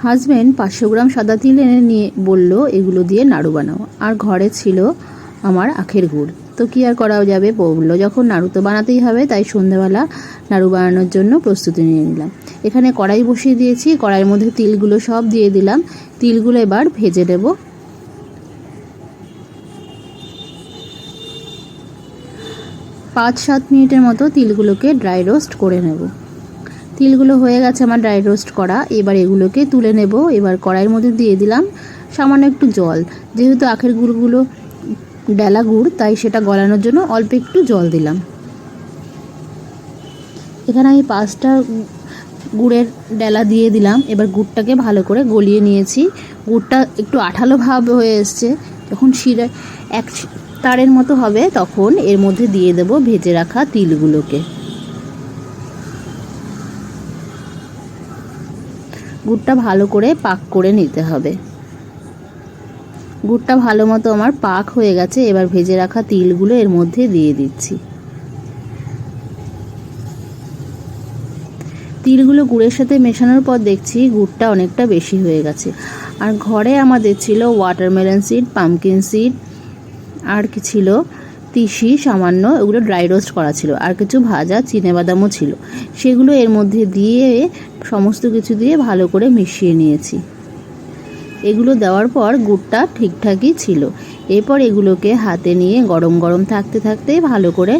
Husband 500 গ্রাম সাদা তিল এনে নিয়ে বলল এগুলো দিয়ে নাড়ু বানাও। আর ঘরে ছিল আমার আখের গুড়, তো কী আর করা যাবে, বললো যখন নাড়ু তো বানাতেই হবে, তাই সন্ধ্যাবেলা নাড়ু বানানোর জন্য প্রস্তুতি নিয়ে নিলাম। এখানে কড়াই বসিয়ে দিয়েছি, কড়াইয়ের মধ্যে তিলগুলো সব দিয়ে দিলাম। তিলগুলো এবার ভেজে নেব। 5-7 মিনিটের মতো তিলগুলোকে ড্রাই রোস্ট করে নেব। তিলগুলো হয়ে গেছে আমার ড্রাই রোস্ট করা, এবার এগুলোকে তুলে নেব। এবার কড়াইয়ের মধ্যে দিয়ে দিলাম সামান্য একটু জল, যেহেতু আখের গুড়গুলো ডেলা গুড়, তাই সেটা গলানোর জন্য অল্প একটু জল দিলাম। এখানে আমি 5টা গুড়ের ডেলা দিয়ে দিলাম। এবার গুড়টাকে ভালো করে গলিয়ে নিয়েছি। গুড়টা একটু আঠালো ভাব হয়ে এসছে, যখন শিরা এক তারের মতো হবে তখন এর মধ্যে দিয়ে দেব ভেজে রাখা তিলগুলোকে। গুড়টা ভালো করে পাক করে নিতে হবে। গুড়টা ভালো মতো আমার পাক হয়ে গেছে, এবার ভেজে রাখা তিলগুলো এর মধ্যে দিয়ে দিচ্ছি। তিলগুলো গুড়ের সাথে মেশানোর পর দেখছি গুড়টা অনেকটা বেশি হয়ে গেছে। আর ঘরে আমাদের ছিল ওয়াটারমেলন সিড, পামকিন সিড, আর কি ছিল তিসি সামান্য, ওগুলো ড্রাই রোস্ট করা ছিল, আর কিছু ভাজা চিনেবাদামও ছিল। সেগুলো এর মধ্যে দিয়ে সমস্ত কিছু দিয়ে ভালো করে মিশিয়ে নিয়েছি। এগুলো দেওয়ার পর গুড়টা ঠিকঠাকই ছিল। এরপর এগুলোকে হাতে নিয়ে গরম গরম থাকতে থাকতে ভালো করে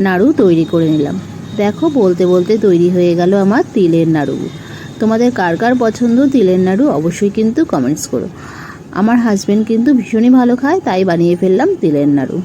নাড়ু তৈরি করে নিলাম। দেখো বলতে বলতে তৈরি হয়ে গেল আমার তিলের নাড়ু। তোমাদের কার কার পছন্দ তিলের নাড়ু অবশ্যই কিন্তু কমেন্টস করো। আমার হাজব্যান্ড কিন্তু ভীষণই ভালো খায়, তাই বানিয়ে ফেললাম তিলের নাড়ু।